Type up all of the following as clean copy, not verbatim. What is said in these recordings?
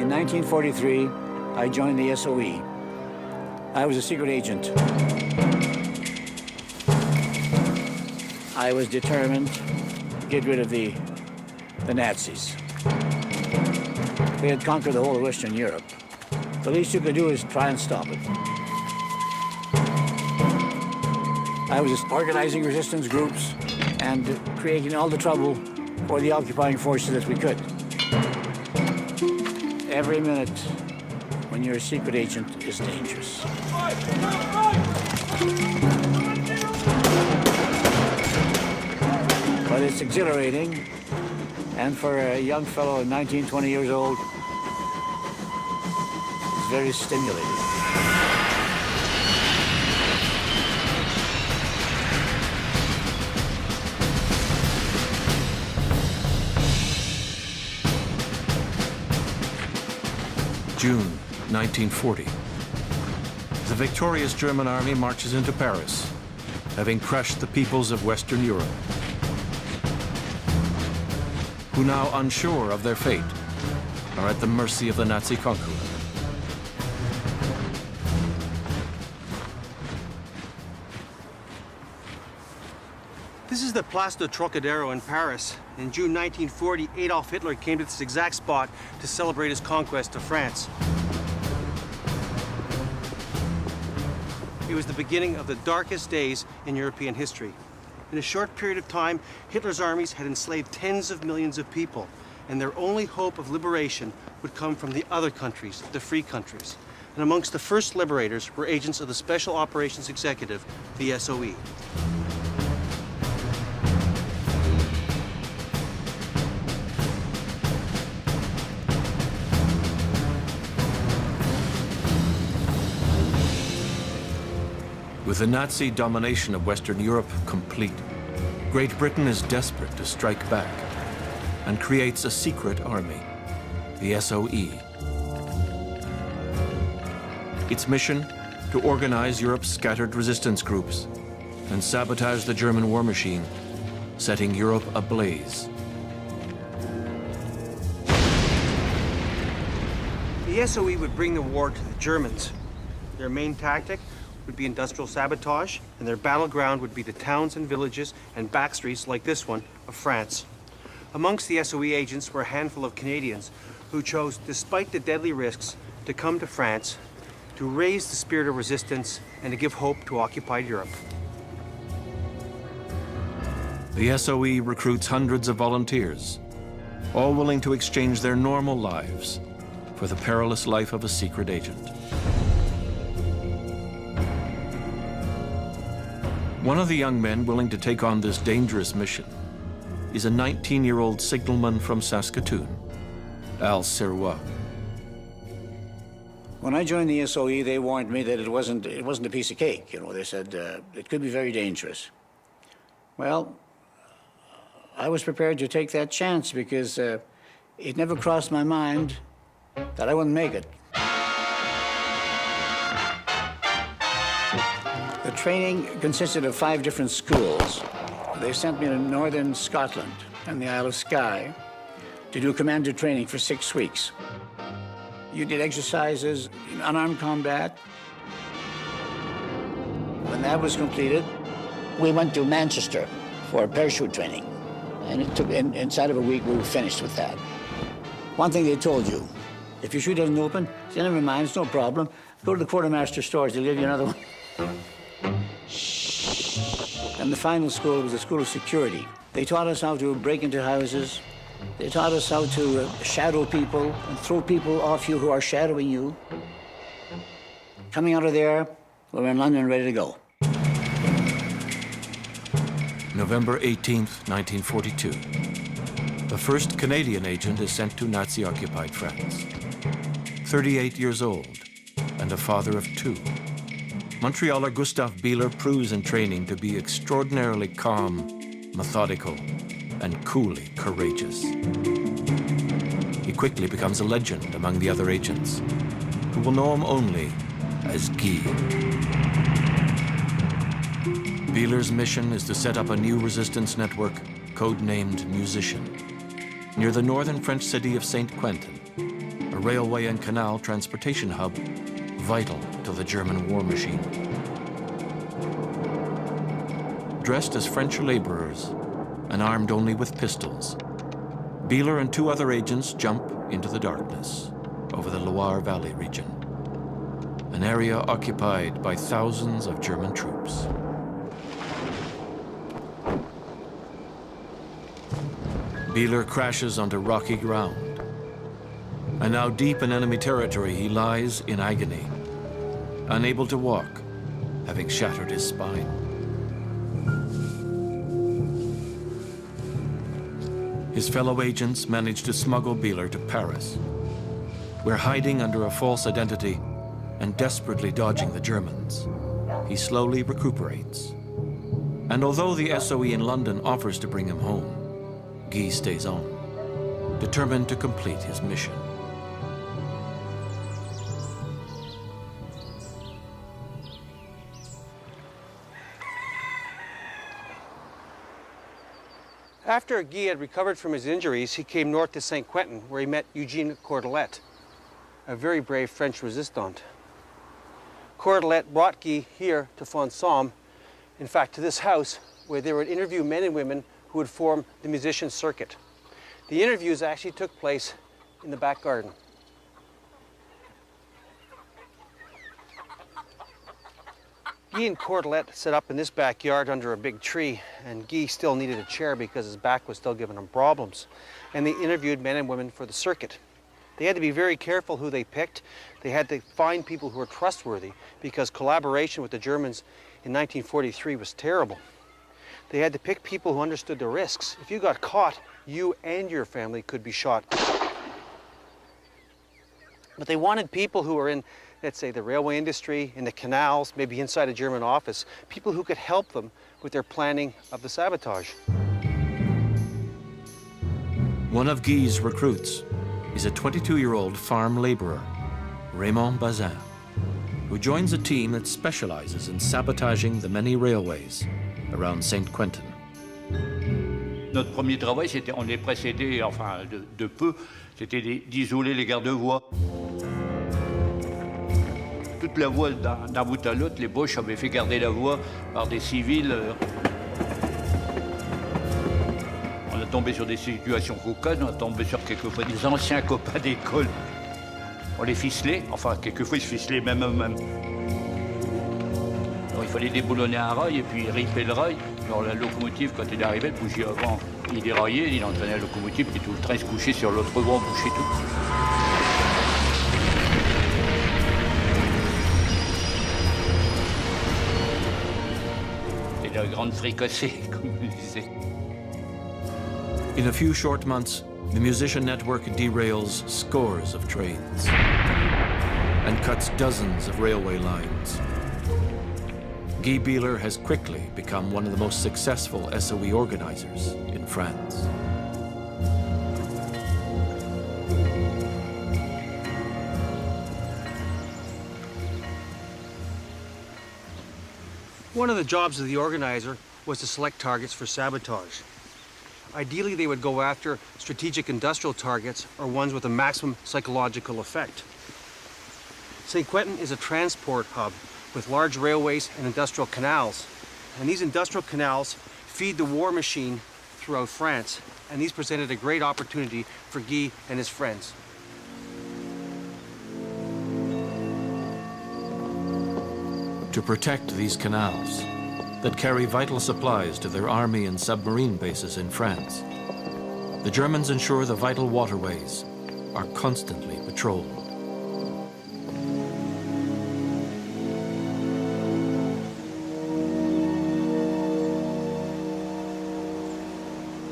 In 1943, I joined the SOE. I was a secret agent. I was determined to get rid of the Nazis. They had conquered the whole of Western Europe. The least you could do is try and stop it. I was organizing resistance groups and creating all the trouble for the occupying forces that we could. Every minute when you're a secret agent is dangerous. But it's exhilarating, and for a young fellow 19, 20 years old, it's very stimulating. June 1940. The victorious German army marches into Paris, having crushed the peoples of Western Europe, who now, unsure of their fate, are at the mercy of the Nazi conqueror. This is the Place de Trocadero in Paris. In June 1940, Adolf Hitler came to this exact spot to celebrate his conquest of France. It was the beginning of the darkest days in European history. In a short period of time, Hitler's armies had enslaved tens of millions of people, and their only hope of liberation would come from the other countries, the free countries. And amongst the first liberators were agents of the Special Operations Executive, the SOE. With the Nazi domination of Western Europe complete, Great Britain is desperate to strike back and creates a secret army, the SOE. Its mission, to organize Europe's scattered resistance groups and sabotage the German war machine, setting Europe ablaze. The SOE would bring the war to the Germans. Their main tactic would be industrial sabotage, and their battleground would be the towns and villages and backstreets like this one of France. Amongst the SOE agents were a handful of Canadians who chose, despite the deadly risks, to come to France to raise the spirit of resistance and to give hope to occupied Europe. The SOE recruits hundreds of volunteers, all willing to exchange their normal lives for the perilous life of a secret agent. One of the young men willing to take on this dangerous mission is a 19-year-old signalman from Saskatoon, Al Sirois. When I joined the SOE, they warned me that it wasn't a piece of cake. You know, they said it could be very dangerous. Well, I was prepared to take that chance because it never crossed my mind that I wouldn't make it. The training consisted of 5 different schools. They sent me to northern Scotland and the Isle of Skye to do commander training for 6 weeks. You did exercises in unarmed combat. When that was completed, we went to Manchester for parachute training. And it took, inside of a week, we were finished with that. One thing they told you, if your shoe doesn't open, say, never mind, it's no problem. Go to the quartermaster stores, they'll give you another one. And the final school was the School of Security. They taught us how to break into houses. They taught us how to shadow people and throw people off you who are shadowing you. Coming out of there, we were in London ready to go. November 18th, 1942. The first Canadian agent is sent to Nazi-occupied France. 38 years old and a father of 2. Montrealer Gustav Bieler proves in training to be extraordinarily calm, methodical, and coolly courageous. He quickly becomes a legend among the other agents, who will know him only as Guy. Bieler's mission is to set up a new resistance network, codenamed Musician, near the northern French city of Saint-Quentin, a railway and canal transportation hub vital to the German war machine. Dressed as French laborers and armed only with pistols, Beeler and 2 other agents jump into the darkness over the Loire Valley region, an area occupied by thousands of German troops. Beeler crashes onto rocky ground, and now deep in enemy territory, he lies in agony, unable to walk, having shattered his spine. His fellow agents manage to smuggle Beeler to Paris, where, hiding under a false identity and desperately dodging the Germans, he slowly recuperates. And although the SOE in London offers to bring him home, Guy stays on, determined to complete his mission. After Guy had recovered from his injuries, he came north to St. Quentin, where he met Eugene Cordelet, a very brave French resistant. Cordelet brought Guy here to Fonsomme, in fact, to this house, where they would interview men and women who would form the musician circuit. The interviews actually took place in the back garden. Guy and Cordelet set up in this backyard under a big tree, and Guy still needed a chair because his back was still giving him problems. And they interviewed men and women for the circuit. They had to be very careful who they picked. They had to find people who were trustworthy because collaboration with the Germans in 1943 was terrible. They had to pick people who understood the risks. If you got caught, you and your family could be shot. But they wanted people who were in, let's say, the railway industry, in the canals, maybe inside a German office, people who could help them with their planning of the sabotage. One of Guy's recruits is a 22-year-old farm laborer, Raymond Bazin, who joins a team that specializes in sabotaging the many railways around St. Quentin. Notre premier travail, c'était, on les précédait, enfin, de peu, c'était d'isoler les garde-voies. Toute la voie d'un bout à l'autre, les Boches avaient fait garder la voie par des civils. On a tombé sur des situations cocasses, on a tombé sur quelquefois des anciens copains d'école. On les ficelait, enfin, quelquefois ils se ficelaient même eux-mêmes. Alors il fallait déboulonner un rail et puis riper le rail. Alors la locomotive, quand il arrivait, le bouger avant, il déraillait, il entraînait la locomotive, puis tout le train se couchait sur l'autre voie, on bouchait tout. La grande fricassée, comme on disait. In a few short months, the Musician Network derails scores of trains and cuts dozens of railway lines. Guy Beeler has quickly become one of the most successful SOE organizers in France. One of the jobs of the organizer was to select targets for sabotage. Ideally, they would go after strategic industrial targets or ones with a maximum psychological effect. St. Quentin is a transport hub with large railways and industrial canals. And these industrial canals feed the war machine throughout France. And these presented a great opportunity for Guy and his friends. To protect these canals that carry vital supplies to their army and submarine bases in France, the Germans ensure the vital waterways are constantly patrolled.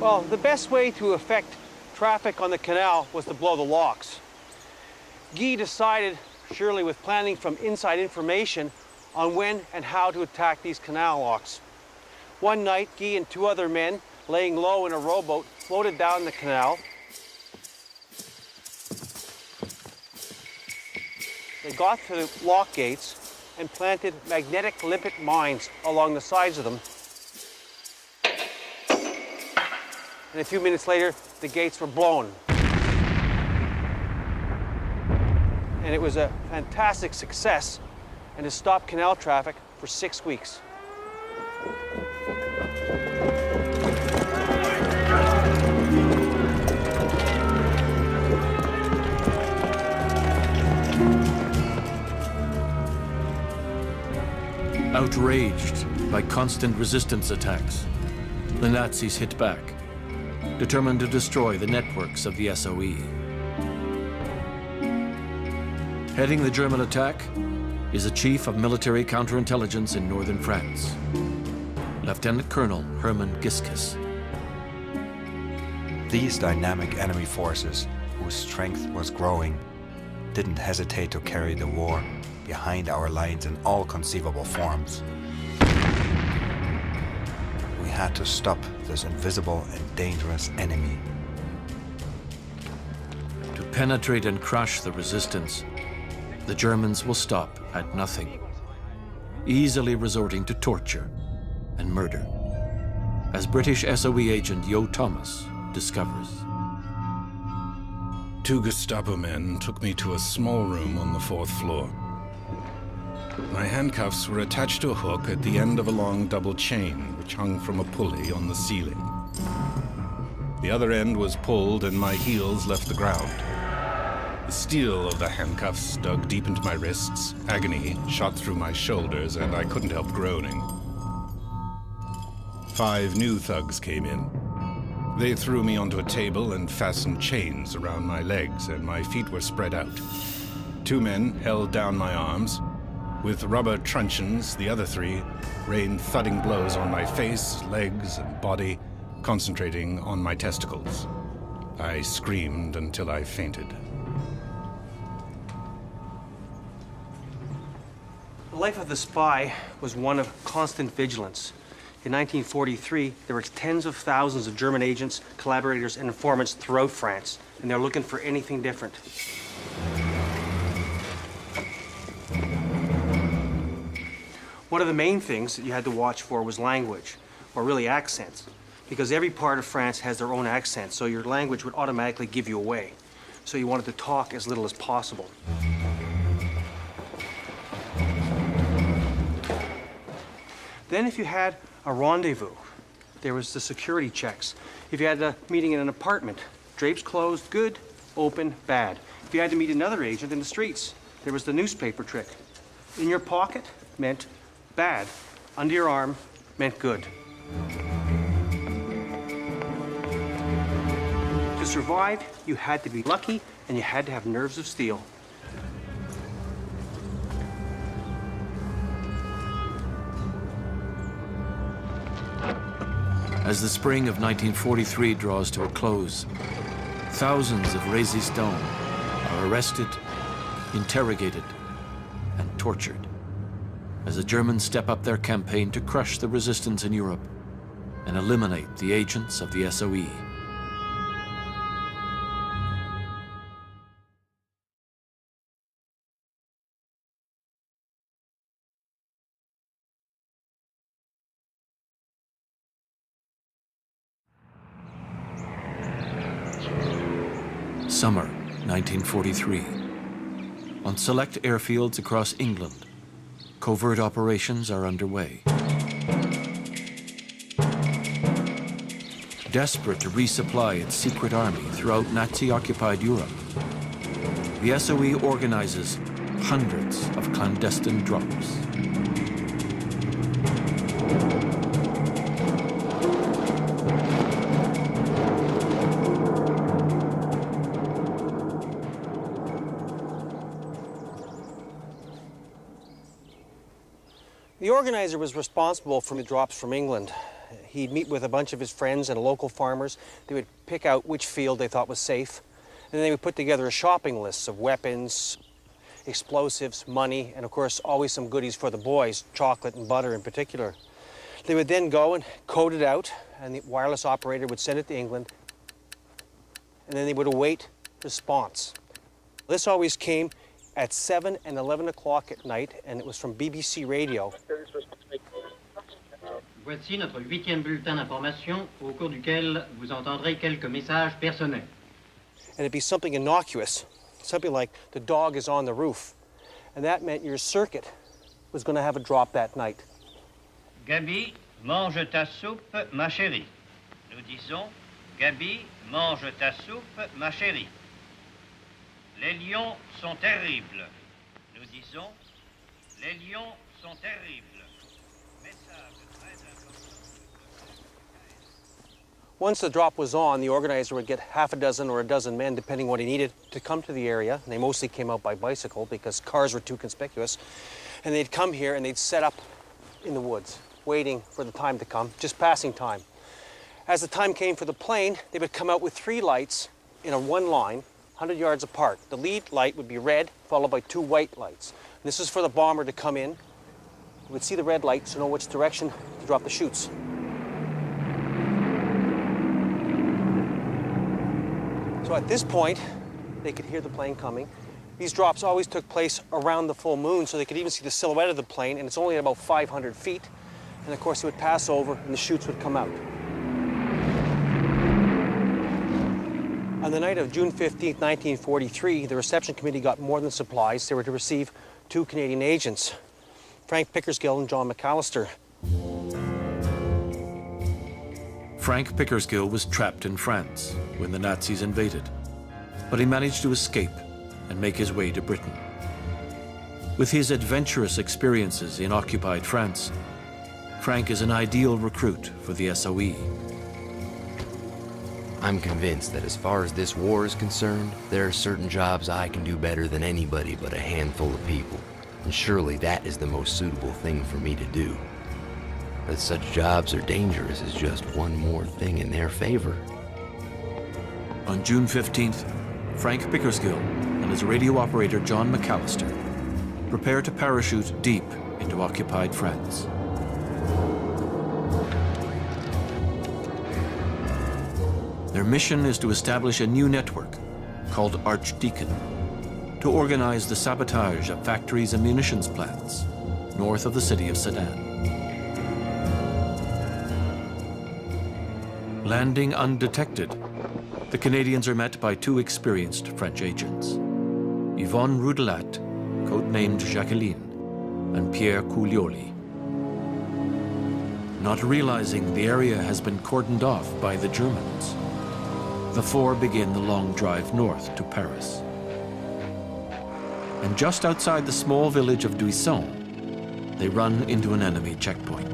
Well, the best way to affect traffic on the canal was to blow the locks. Guy decided, surely with planning from inside information, on when and how to attack these canal locks. One night, Guy and 2 other men, laying low in a rowboat, floated down the canal. They got to the lock gates and planted magnetic limpet mines along the sides of them. And a few minutes later, the gates were blown. and it was a fantastic success, and it stopped canal traffic for 6 weeks. Outraged by constant resistance attacks, the Nazis hit back, determined to destroy the networks of the SOE. Heading the German attack is a chief of military counterintelligence in northern France, Lieutenant Colonel Hermann Giskus. These dynamic enemy forces, whose strength was growing, didn't hesitate to carry the war behind our lines in all conceivable forms. We had to stop this invisible and dangerous enemy. To penetrate and crush the resistance, the Germans will stop at nothing, easily resorting to torture and murder, as British SOE agent Yo Thomas discovers. 2 Gestapo men took me to a small room on the 4th floor. My handcuffs were attached to a hook at the end of a long double chain, which hung from a pulley on the ceiling. The other end was pulled and my heels left the ground. The steel of the handcuffs dug deep into my wrists, agony shot through my shoulders, and I couldn't help groaning. 5 new thugs came in. They threw me onto a table and fastened chains around my legs, and my feet were spread out. 2 men held down my arms. With rubber truncheons, the other 3 rained thudding blows on my face, legs, and body, concentrating on my testicles. I screamed until I fainted. The life of the spy was one of constant vigilance. In 1943, there were tens of thousands of German agents, collaborators, and informants throughout France, and they're looking for anything different. One of the main things that you had to watch for was language, or really accents, because every part of France has their own accent, so your language would automatically give you away. So you wanted to talk as little as possible. Then if you had a rendezvous, there was the security checks. If you had a meeting in an apartment, drapes closed, good, open, bad. If you had to meet another agent in the streets, there was the newspaper trick. In your pocket meant bad. Under your arm meant good. To survive, you had to be lucky and you had to have nerves of steel. As the spring of 1943 draws to a close, thousands of résistants are arrested, interrogated, and tortured as the Germans step up their campaign to crush the resistance in Europe and eliminate the agents of the SOE. Summer 1943. On select airfields across England, covert operations are underway. Desperate to resupply its secret army throughout Nazi-occupied Europe, the SOE organizes hundreds of clandestine drops. The organizer was responsible for the drops from England. He'd meet with a bunch of his friends and local farmers. They would pick out which field they thought was safe, and then they would put together a shopping list of weapons, explosives, money, and of course always some goodies for the boys, chocolate and butter in particular. They would then go and code it out, and the wireless operator would send it to England, and then they would await response. This always came at 7 and 11 o'clock at night, and it was from BBC Radio. Voici notre 8e bulletin d'information au cours duquel vous entendrez quelques messages personnels. And it'd be something innocuous, something like the dog is on the roof. And that meant your circuit was going to have a drop that night. Gabi, mange ta soupe, ma chérie. Nous disons, Gabi, mange ta soupe, ma chérie. Les lions sont terribles. Nous disons, les lions sont terribles. Message très important. Once the drop was on, the organizer would get half a dozen or a dozen men, depending what he needed, to come to the area. And they mostly came out by bicycle because cars were too conspicuous. And they'd come here and they'd set up in the woods, waiting for the time to come, just passing time. As the time came for the plane, they would come out with 3 lights in a one line, 100 yards apart. The lead light would be red, followed by 2 white lights. And this is for the bomber to come in. He would see the red light to know which direction to drop the chutes. So at this point, they could hear the plane coming. These drops always took place around the full moon, so they could even see the silhouette of the plane, and it's only at about 500 feet. And of course, it would pass over, and the chutes would come out. On the night of June 15, 1943, the reception committee got more than supplies. They were to receive 2 Canadian agents, Frank Pickersgill and John McAllister. Frank Pickersgill was trapped in France when the Nazis invaded, but he managed to escape and make his way to Britain. With his adventurous experiences in occupied France, Frank is an ideal recruit for the SOE. I'm convinced that as far as this war is concerned, there are certain jobs I can do better than anybody but a handful of people. And surely that is the most suitable thing for me to do. That such jobs are dangerous is just one more thing in their favor. On June 15th, Frank Pickersgill and his radio operator John McAllister prepare to parachute deep into occupied France. Their mission is to establish a new network called Archdeacon to organize the sabotage of factories and munitions plants north of the city of Sedan. Landing undetected, the Canadians are met by 2 experienced French agents, Yvonne Roudelat, codenamed Jacqueline, and Pierre Coulioli. Not realizing the area has been cordoned off by the Germans, the 4 begin the long drive north to Paris. And just outside the small village of Duisson, they run into an enemy checkpoint.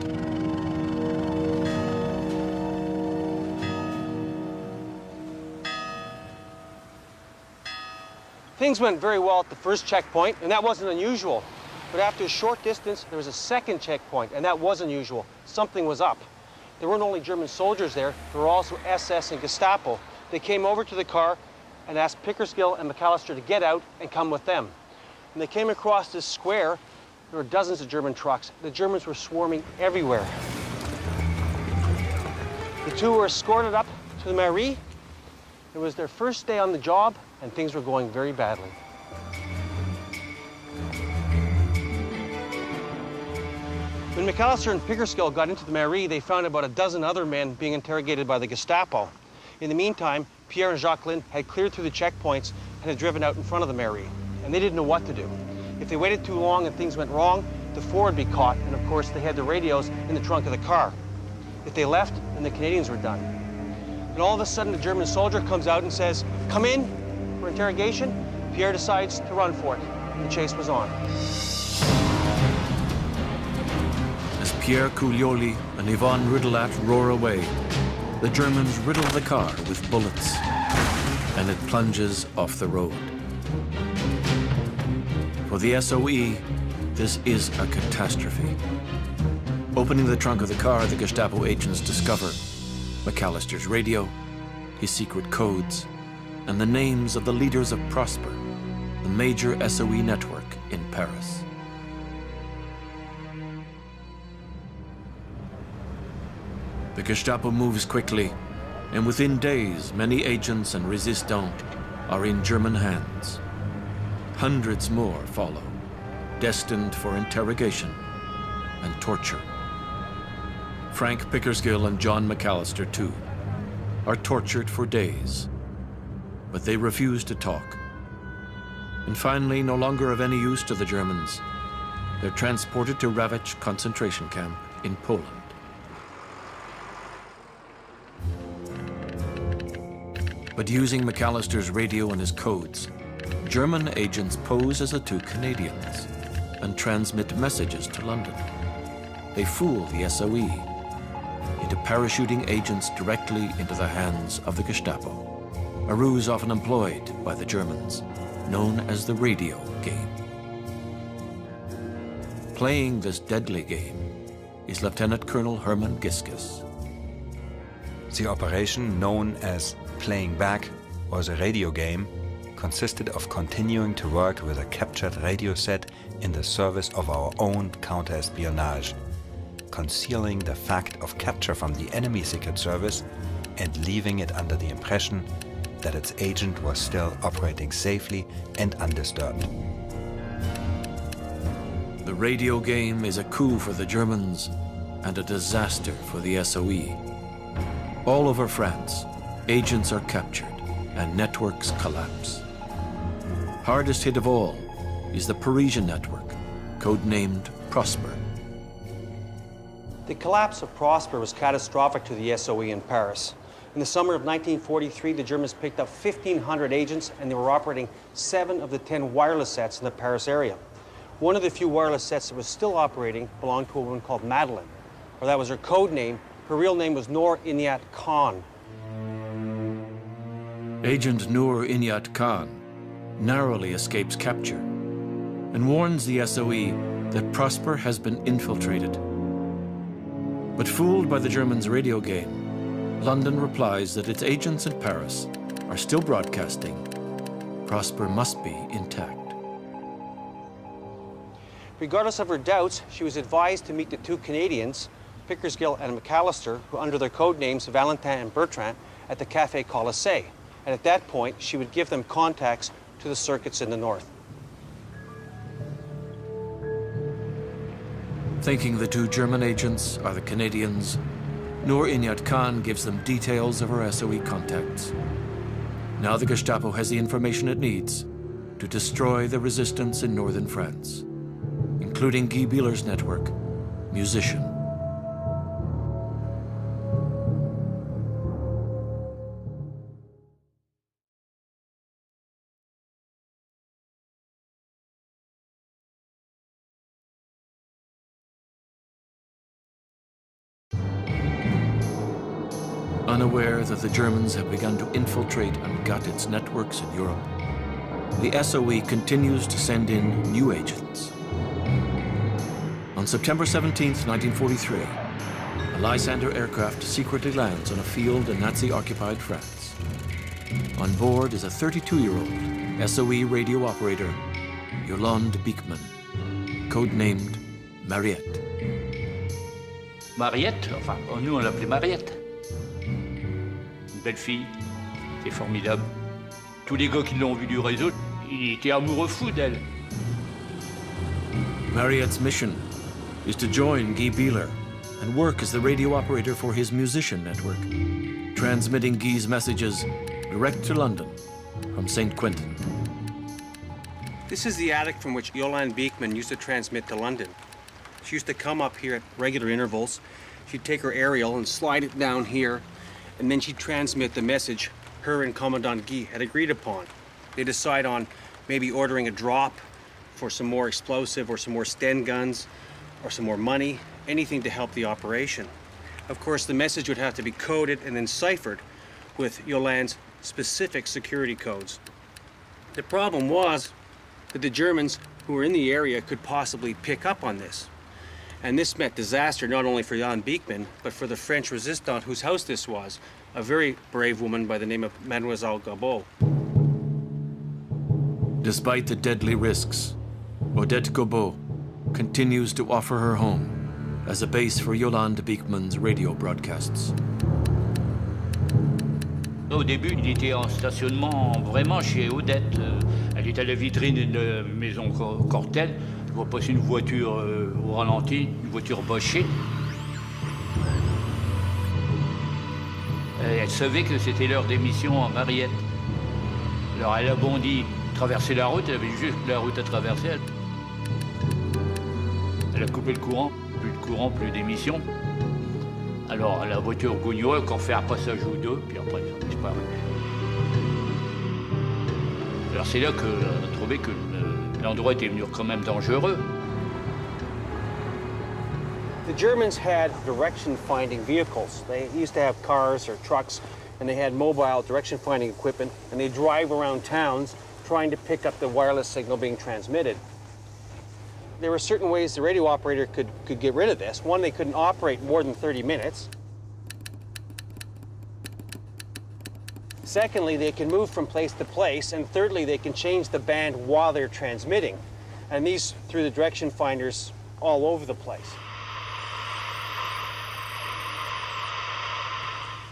Things went very well at the first checkpoint, and that wasn't unusual. But after a short distance, there was a second checkpoint, and that was unusual. Something was up. There weren't only German soldiers there were also SS and Gestapo. They came over to the car and asked Pickersgill and McAllister to get out and come with them. When they came across this square, there were dozens of German trucks. The Germans were swarming everywhere. The 2 were escorted up to the mairie. It was their first day on the job, and things were going very badly. When McAllister and Pickersgill got into the mairie, they found about a dozen other men being interrogated by the Gestapo. In the meantime, Pierre and Jacqueline had cleared through the checkpoints and had driven out in front of the mairie, and they didn't know what to do. If they waited too long and things went wrong, the 4 would be caught, and of course they had the radios in the trunk of the car. If they left, then the Canadians were done. And all of a sudden, a German soldier comes out and says, "Come in for interrogation." Pierre decides to run for it, and the chase was on. As Pierre Coulioli and Yvonne Roudelat roar away, the Germans riddle the car with bullets, and it plunges off the road. For the SOE, this is a catastrophe. Opening the trunk of the car, the Gestapo agents discover McAllister's radio, his secret codes, and the names of the leaders of Prosper, the major SOE network in Paris. The Gestapo moves quickly, and within days, many agents and resistants are in German hands. Hundreds more follow, destined for interrogation and torture. Frank Pickersgill and John McAllister, too, are tortured for days, but they refuse to talk. And finally, no longer of any use to the Germans, they're transported to Rawicz concentration camp in Poland. But using McAllister's radio and his codes, German agents pose as the two Canadians and transmit messages to London. They fool the SOE into parachuting agents directly into the hands of the Gestapo, a ruse often employed by the Germans, known as the radio game. Playing this deadly game is Lieutenant Colonel Hermann Giskus. The operation, known as Playing Back, was a radio game, consisted of continuing to work with a captured radio set in the service of our own counter-espionage, concealing the fact of capture from the enemy secret service and leaving it under the impression that its agent was still operating safely and undisturbed. The radio game is a coup for the Germans and a disaster for the SOE. All over France, agents are captured and networks collapse. Hardest hit of all is the Parisian network, codenamed Prosper. The collapse of Prosper was catastrophic to the SOE in Paris. In the summer of 1943, the Germans picked up 1,500 agents, and they were operating 7 of the 10 wireless sets in the Paris area. One of the few wireless sets that was still operating belonged to a woman called Madeleine, or that was her code name. Her real name was Noor Inayat Khan. Agent Noor Inayat Khan narrowly escapes capture and warns the SOE that Prosper has been infiltrated. But fooled by the Germans' radio game, London replies that its agents in Paris are still broadcasting. Prosper must be intact. Regardless of her doubts, she was advised to meet the two Canadians, Pickersgill and McAllister, who under their code names Valentin and Bertrand, at the Café Colisée. And at that point, she would give them contacts to the circuits in the north. Thinking the two German agents are the Canadians, Noor Inayat Khan gives them details of her SOE contacts. Now the Gestapo has the information it needs to destroy the resistance in northern France, including Guy Bieler's network, Musician. Unaware that the Germans have begun to infiltrate and gut its networks in Europe, the SOE continues to send in new agents. On September 17, 1943, a Lysander aircraft secretly lands on a field in Nazi-occupied France. On board is a 32-year-old SOE radio operator, Yolande Beekman, codenamed Mariette. Mariette, enfin, nous on l'appelait Mariette. Une belle fille, c'est formidable. Tous les gars qui l'ont vu du réseau, ils étaient amoureux fous d'elle. Mariette's mission is to join Guy Bieler and work as the radio operator for his Musician network, transmitting Guy's messages direct to London from St. Quentin. This is the attic from which Yolande Beekman used to transmit to London. She used to come up here at regular intervals. She'd take her aerial and slide it down here, and then she'd transmit the message her and Commandant Guy had agreed upon. They decide on maybe ordering a drop for some more explosive or some more Sten guns or some more money, anything to help the operation. Of course, the message would have to be coded and then ciphered with Yolande's specific security codes. The problem was that the Germans who were in the area could possibly pick up on this. And this meant disaster not only for Yolande Beekman, but for the French resistante whose house this was, a very brave woman by the name of Mademoiselle Gobot. Despite the deadly risks, Odette Gobot continues to offer her home as a base for Yolande Beekman's radio broadcasts. Au début, il était en stationnement vraiment chez Odette. Elle est à la vitrine d'une maison Cortel. Je vois passer une voiture au ralenti, une voiture Bosché. Elle savait que c'était l'heure d'émission en Mariette. Alors elle a bondi traverser la route, elle avait juste la route à traverser. Elle a coupé le courant, plus de courant, plus d'émissions. Alors la voiture gougnait, qu'on fait un passage ou deux, puis après ça disparaît. Alors c'est là qu'on a trouvé que l'endroit était devenu quand même dangereux. The Germans had direction-finding vehicles. They used to have cars or trucks, and they had mobile direction-finding equipment, and they drive around towns trying to pick up the wireless signal being transmitted. There were certain ways the radio operator could get rid of this. One, they couldn't operate more than 30 minutes. Secondly, they can move from place to place. And thirdly, they can change the band while they're transmitting. And these through the direction finders all over the place.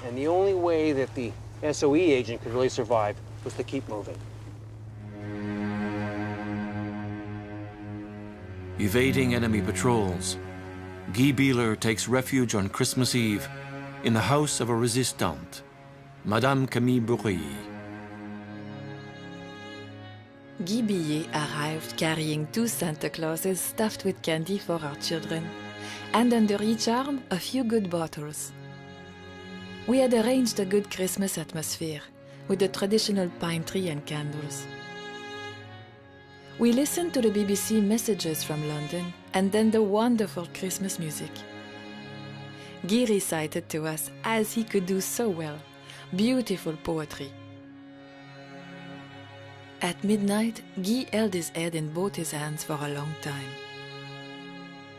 And the only way that the SOE agent could really survive was to keep moving. Evading enemy patrols, Guy Bieler takes refuge on Christmas Eve in the house of a resistante, Madame Camille Bourrier. Guy Bieler arrived carrying 2 Santa Clauses stuffed with candy for our children, and under each arm a few good bottles. We had arranged a good Christmas atmosphere with the traditional pine tree and candles. We listened to the BBC messages from London and then the wonderful Christmas music. Guy recited to us, as he could do so well, beautiful poetry. At midnight, Guy held his head in both his hands for a long time.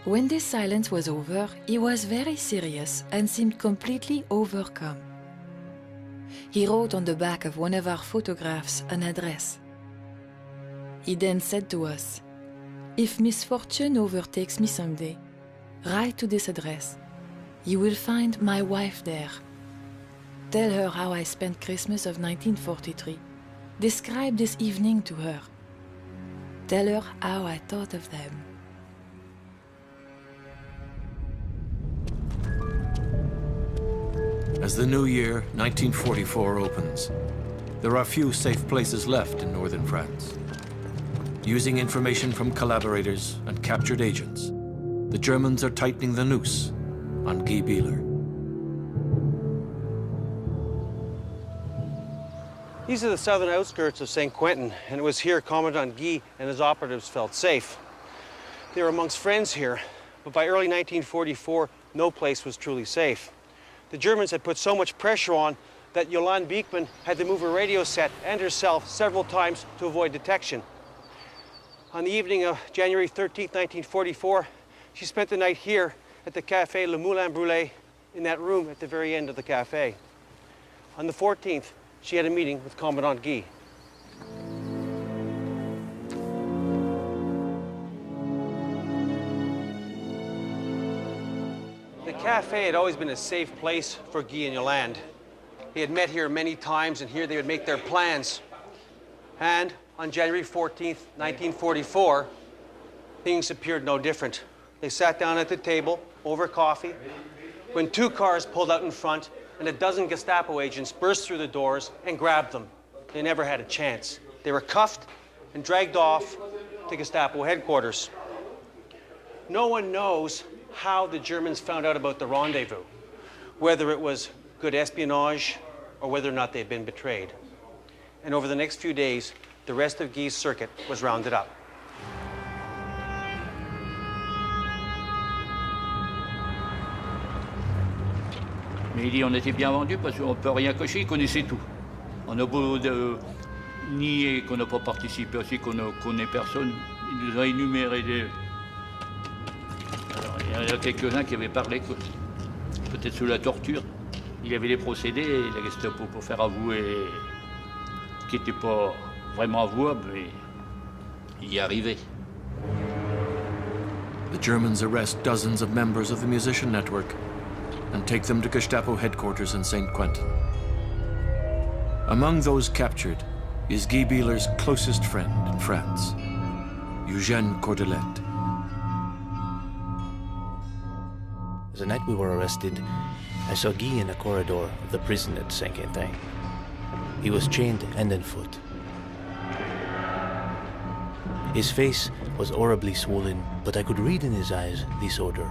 When this silence was over, he was very serious and seemed completely overcome. He wrote on the back of one of our photographs an address. He then said to us, "If misfortune overtakes me someday, write to this address. You will find my wife there. Tell her how I spent Christmas of 1943. Describe this evening to her. Tell her how I thought of them." As the new year, 1944, opens, there are few safe places left in northern France. Using information from collaborators and captured agents, the Germans are tightening the noose on Guy Bieler. These are the southern outskirts of St. Quentin, and it was here Commandant Guy and his operatives felt safe. They were amongst friends here, but by early 1944, no place was truly safe. The Germans had put so much pressure on that Yolande Beekman had to move her radio set and herself several times to avoid detection. On the evening of January 13th, 1944, she spent the night here at the Café Le Moulin Brûlé, in that room at the very end of the cafe. On the 14th, she had a meeting with Commandant Guy. The cafe had always been a safe place for Guy and Yolande. They had met here many times, and here they would make their plans. And on January 14th, 1944, things appeared no different. They sat down at the table over coffee when 2 cars pulled out in front and a dozen Gestapo agents burst through the doors and grabbed them. They never had a chance. They were cuffed and dragged off to Gestapo headquarters. No one knows how the Germans found out about the rendezvous, whether it was good espionage or whether or not they'd been betrayed. And over the next few days, the rest of Guy's circuit was rounded up. Mais il dit on était bien vendus parce qu'on ne peut rien cocher, ils connaissaient tout. On a beau nier qu'on n'a pas participé aussi, qu'on ne connaît personne, il nous a énuméré des... Alors, il y en a quelques-uns qui avaient parlé, peut-être sous la torture. Il y avait des procédés, la Gestapo, pour faire avouer, qui n'étaient pas vraiment avouables, mais il y arrivait. The Germans arrest dozens of members of the musician network and take them to Gestapo headquarters in St. Quentin. Among those captured is Guy Bieler's closest friend in France, Eugène Cordelet. The night we were arrested, I saw Guy in a corridor of the prison at Saint-Quentin. He was chained hand and foot. His face was horribly swollen, but I could read in his eyes this order.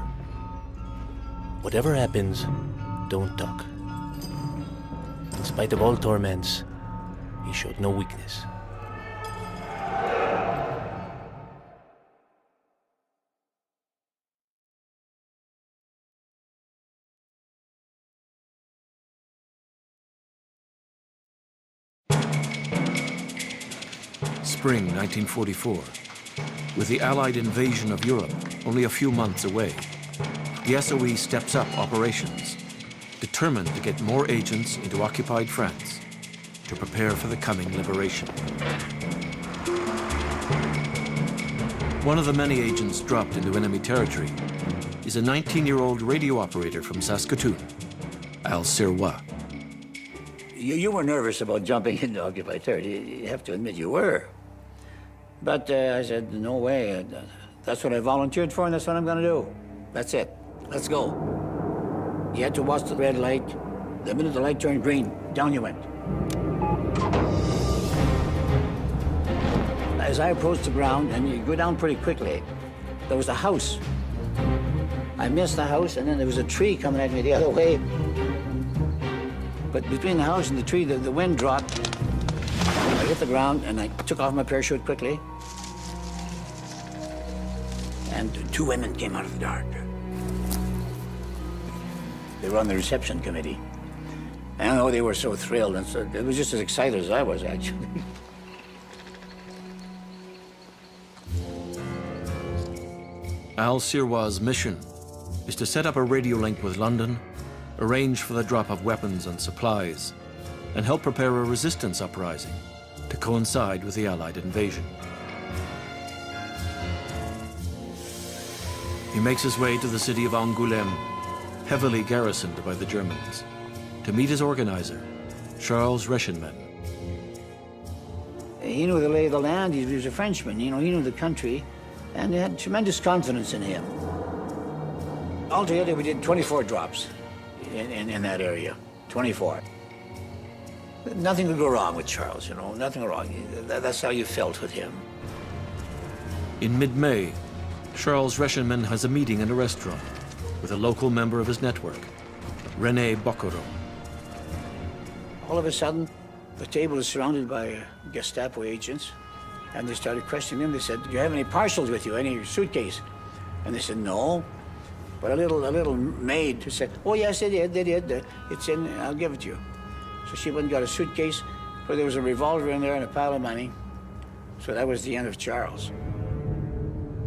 Whatever happens, don't talk. In spite of all torments, he showed no weakness. Spring 1944. With the Allied invasion of Europe only a few months away, the SOE steps up operations, determined to get more agents into occupied France to prepare for the coming liberation. One of the many agents dropped into enemy territory is a 19-year-old radio operator from Saskatoon, Al Sirois. You were nervous about jumping into occupied territory. You have to admit you were. But I said, no way. That's what I volunteered for, and that's what I'm going to do. That's it. Let's go. You had to watch the red light. The minute the light turned green, down you went. As I approached the ground, and you go down pretty quickly, there was a house. I missed the house, and then there was a tree coming at me the other way. But between the house and the tree, the wind dropped. I hit the ground, and I took off my parachute quickly. And two women came out of the dark. They were on the reception committee. And oh, they were so thrilled, and so it was just as excited as I was, actually. Al Sirois' mission is to set up a radio link with London, arrange for the drop of weapons and supplies, and help prepare a resistance uprising to coincide with the Allied invasion. He makes his way to the city of Angoulême, heavily garrisoned by the Germans, to meet his organizer, Charles Reschenmann. He knew the lay of the land. He was a Frenchman. You know, he knew the country, and they had tremendous confidence in him. Altogether, we did 24 drops in that area, 24. Nothing could go wrong with Charles, you know, nothing wrong. That's how you felt with him. In mid-May, Charles Reschenmann has a meeting in a restaurant with a local member of his network, René Bocquereau. All of a sudden, the table is surrounded by Gestapo agents, and they started questioning him. They said, "Do you have any parcels with you, any suitcase?" And they said, "No." But a little maid who said, "Oh yes, they did. It's in. I'll give it to you." So she went and got a suitcase, where there was a revolver in there and a pile of money. So that was the end of Charles.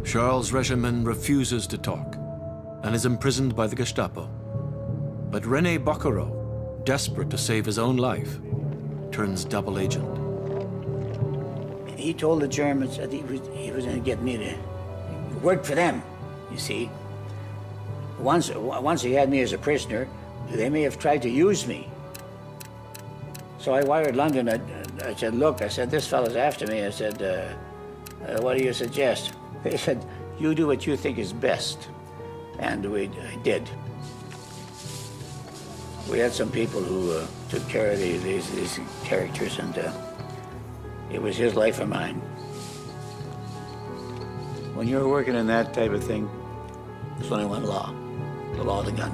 Charles Reschenmann refuses to talk and is imprisoned by the Gestapo. But René Bocquereau, desperate to save his own life, turns double agent. He told the Germans that he was going to get me to work for them, you see. Once he had me as a prisoner, they may have tried to use me. So I wired London. I said, "Look," I said, "this fellow's after me." I said, "What do you suggest?" They said, "You do what you think is best." And I did. We had some people who took care of these characters, and it was his life or mine. When you're working in that type of thing, there's only one law, the law of the gun.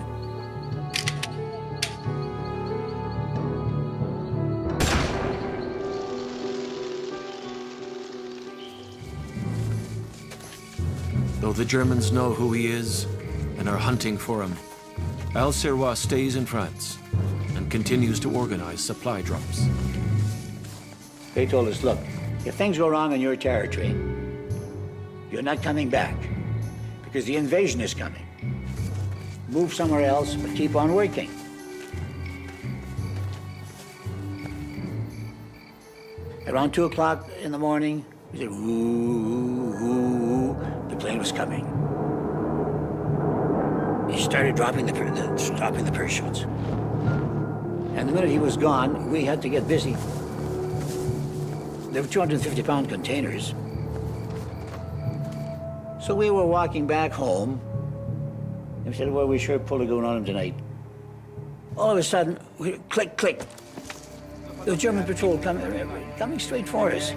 Though the Germans know who he is and are hunting for him, Al Sirois stays in France and continues to organize supply drops. They told us, "Look, if things go wrong in your territory, you're not coming back because the invasion is coming. Move somewhere else, but keep on working." Around 2 o'clock in the morning, we said, "Woo, woo, woo." The plane was coming. He started dropping the parachutes. And the minute he was gone, we had to get busy. They were 250-pound containers. So we were walking back home, and we said, "Well, we sure pulled a gun on him tonight." All of a sudden, click, click. The German patrol coming straight for us.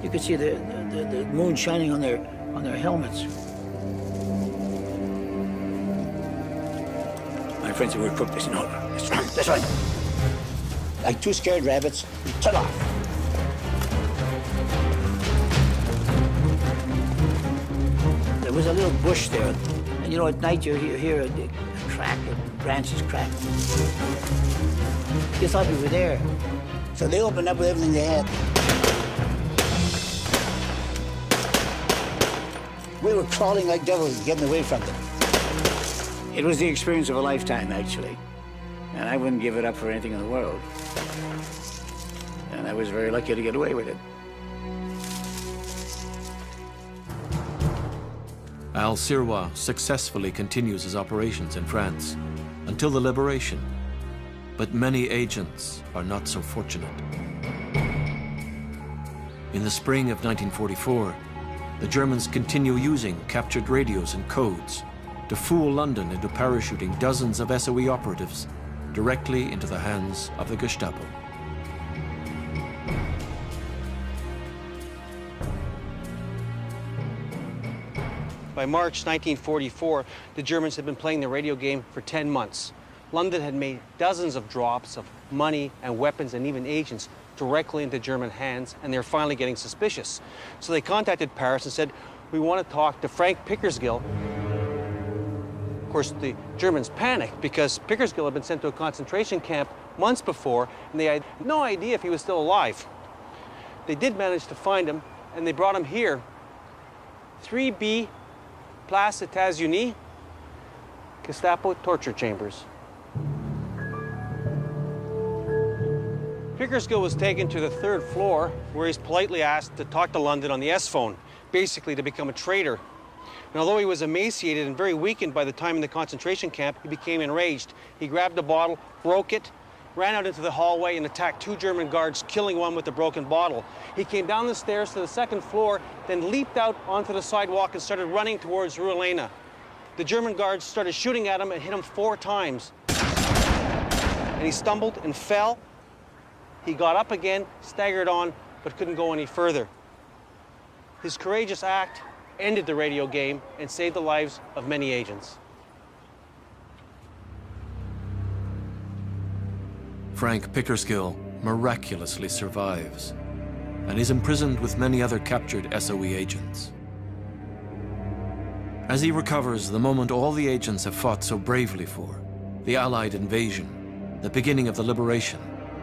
You could see the moon shining on their helmets. My friends said, we're cooked. I said, no, that's right. Like two scared rabbits, we took off. There was a little bush there, and you know, at night you hear a crack, the branches crack. You thought we were there. So they opened up with everything they had. We were crawling like devils, getting away from them. It was the experience of a lifetime, actually. And I wouldn't give it up for anything in the world. And I was very lucky to get away with it. Al Sirois successfully continues his operations in France until the liberation. But many agents are not so fortunate. In the spring of 1944, the Germans continue using captured radios and codes to fool London into parachuting dozens of SOE operatives directly into the hands of the Gestapo. By March 1944, the Germans had been playing the radio game for 10 months. London had made dozens of drops of money and weapons and even agents directly into German hands, and they were finally getting suspicious. So they contacted Paris and said, we want to talk to Frank Pickersgill. Of course, the Germans panicked because Pickersgill had been sent to a concentration camp months before, and they had no idea if he was still alive. They did manage to find him, and they brought him here, 3B Place États-Unis, Gestapo torture chambers. Pickersgill was taken to the 3rd floor, where he's politely asked to talk to London on the S-phone, basically to become a traitor. And although he was emaciated and very weakened by the time in the concentration camp, he became enraged. He grabbed a bottle, broke it, ran out into the hallway and attacked 2 German guards, killing one with the broken bottle. He came down the stairs to the 2nd floor, then leaped out onto the sidewalk and started running towards Rue Helena. The German guards started shooting at him and hit him 4 times. And he stumbled and fell. He got up again, staggered on, but couldn't go any further. His courageous act ended the radio game and saved the lives of many agents. Frank Pickersgill miraculously survives and is imprisoned with many other captured SOE agents. As he recovers, the moment all the agents have fought so bravely for, the Allied invasion, the beginning of the liberation,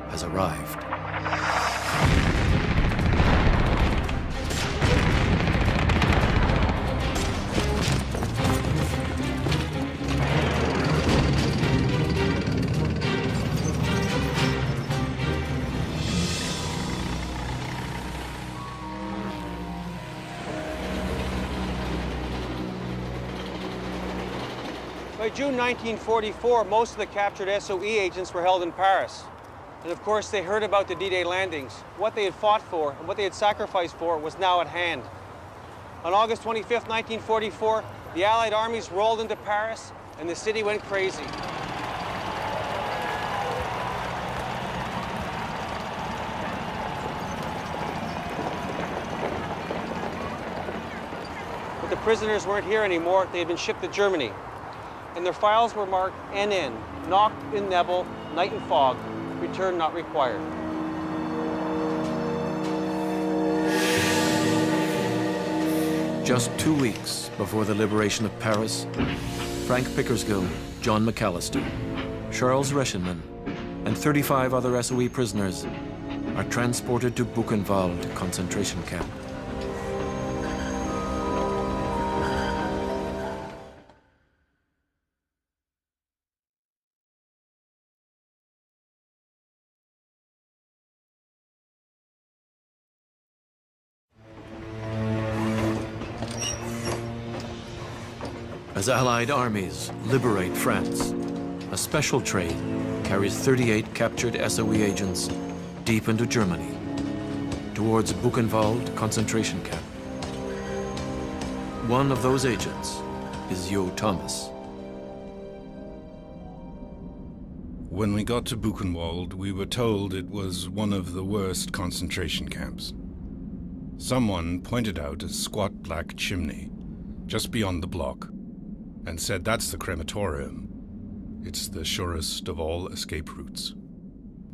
has arrived. By June 1944, most of the captured SOE agents were held in Paris. And of course, they heard about the D-Day landings. What they had fought for and what they had sacrificed for was now at hand. On August 25th, 1944, the Allied armies rolled into Paris and the city went crazy. But the prisoners weren't here anymore. They had been shipped to Germany. And their files were marked NN, knocked in Nebel, night and fog, return not required. Just 2 weeks before the liberation of Paris, Frank Pickersgill, John McAllister, Charles Reschenmann, and 35 other SOE prisoners are transported to Buchenwald concentration camp. As Allied armies liberate France, a special train carries 38 captured SOE agents deep into Germany, towards Buchenwald concentration camp. One of those agents is Jo Thomas. When we got to Buchenwald, we were told it was one of the worst concentration camps. Someone pointed out a squat black chimney just beyond the block and said that's the crematorium. It's the surest of all escape routes.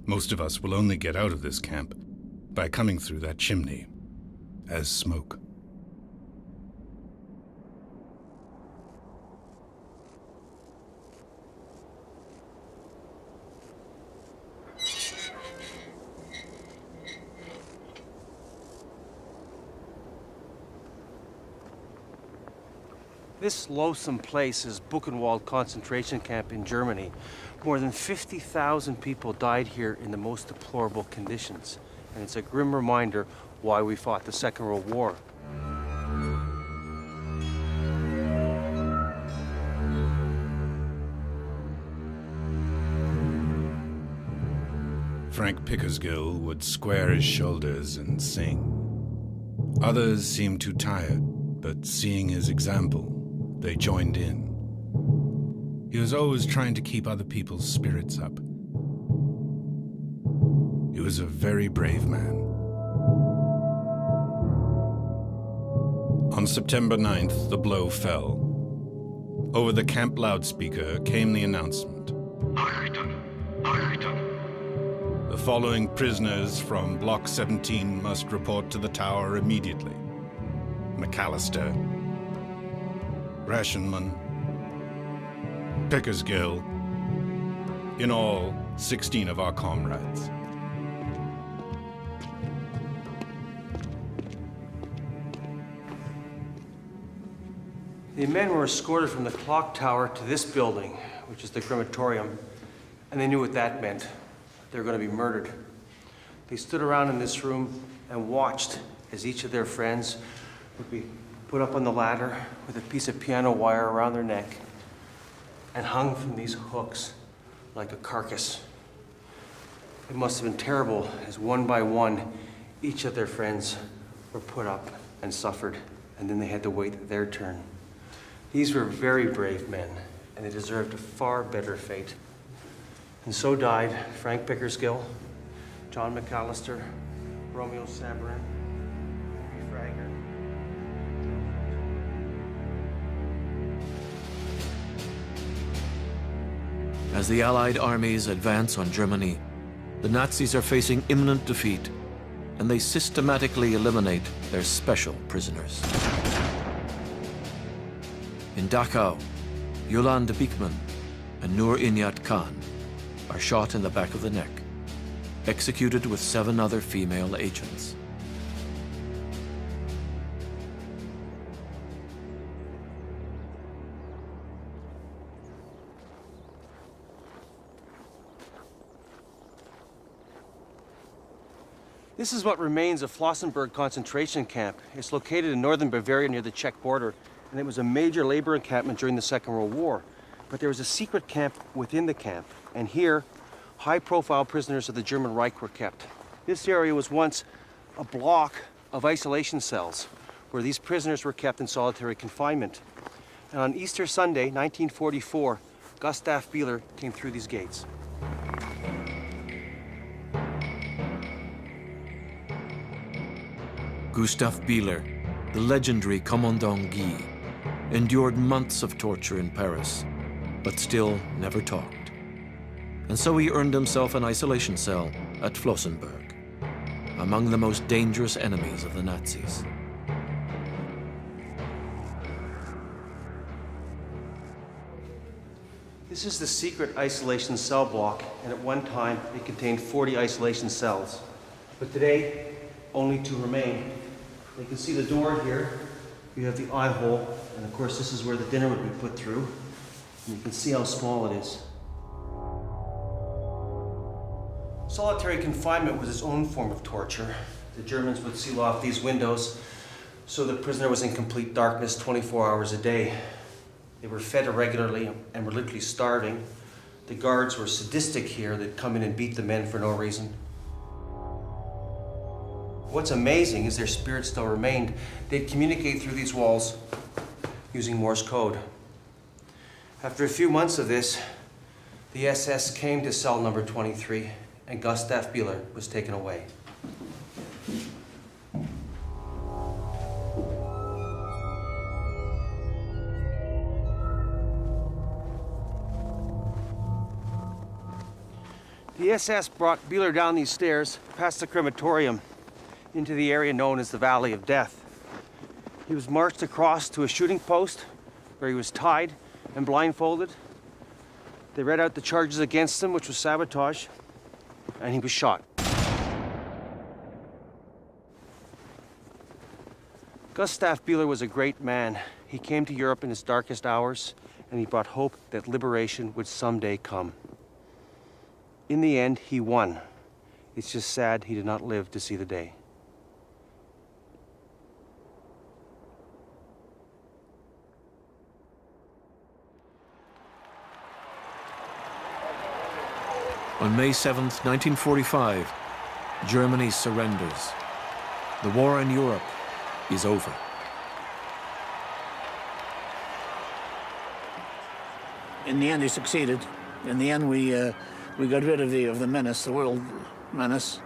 Most of us will only get out of this camp by coming through that chimney as smoke. This loathsome place is Buchenwald concentration camp in Germany. More than 50,000 people died here in the most deplorable conditions. And it's a grim reminder why we fought the Second World War. Frank Pickersgill would square his shoulders and sing. Others seemed too tired, but seeing his example, they joined in. He was always trying to keep other people's spirits up. He was a very brave man. On September 9th, the blow fell. Over the camp loudspeaker came the announcement. Achtung! Achtung! The following prisoners from Block 17 must report to the tower immediately. McAllister, Rationman, Pickersgill, in all, 16 of our comrades. The men were escorted from the clock tower to this building, which is the crematorium, and they knew what that meant. They were going to be murdered. They stood around in this room and watched as each of their friends would be put up on the ladder with a piece of piano wire around their neck and hung from these hooks like a carcass. It must have been terrible as one by one, each of their friends were put up and suffered, and then they had to wait their turn. These were very brave men, and they deserved a far better fate. And so died Frank Pickersgill, John McAllister, Romeo Sabarin, Henry Frager. As the Allied armies advance on Germany, the Nazis are facing imminent defeat, and they systematically eliminate their special prisoners. In Dachau, Yolande Beekman and Nur Inyat Khan are shot in the back of the neck, executed with 7 other female agents. This is what remains of Flossenburg concentration camp. It's located in northern Bavaria near the Czech border, and it was a major labor encampment during the Second World War. But there was a secret camp within the camp, and here, high-profile prisoners of the German Reich were kept. This area was once a block of isolation cells where these prisoners were kept in solitary confinement. And on Easter Sunday, 1944, Gustav Bieler came through these gates. Gustav Bieler, the legendary Commandant Guy, endured months of torture in Paris, but still never talked. And so he earned himself an isolation cell at Flossenburg, among the most dangerous enemies of the Nazis. This is the secret isolation cell block, and at one time it contained 40 isolation cells. But today, only 2 remain. You can see the door here. You have the eye hole, and of course this is where the dinner would be put through. And you can see how small it is. Solitary confinement was its own form of torture. The Germans would seal off these windows so the prisoner was in complete darkness 24 hours a day. They were fed irregularly and were literally starving. The guards were sadistic here. They'd come in and beat the men for no reason. What's amazing is their spirits still remained. They'd communicate through these walls using Morse code. After a few months of this, the SS came to cell number 23, and Gustav Bieler was taken away. The SS brought Beeler down these stairs, past the crematorium, into the area known as the Valley of Death. He was marched across to a shooting post where he was tied and blindfolded. They read out the charges against him, which was sabotage, and he was shot. Gustav Beeler was a great man. He came to Europe in his darkest hours, and he brought hope that liberation would someday come. In the end, he won. It's just sad he did not live to see the day. On May 7th, 1945, Germany surrenders. The war in Europe is over. In the end, he succeeded. In the end, we got rid of the menace, the world menace,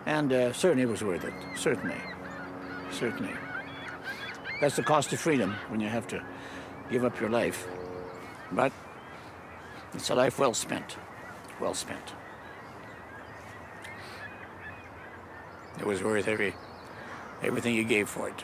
and certainly it was worth it. Certainly. That's the cost of freedom when you have to give up your life. But it's a life well spent. Well spent. It was worth everything you gave for it.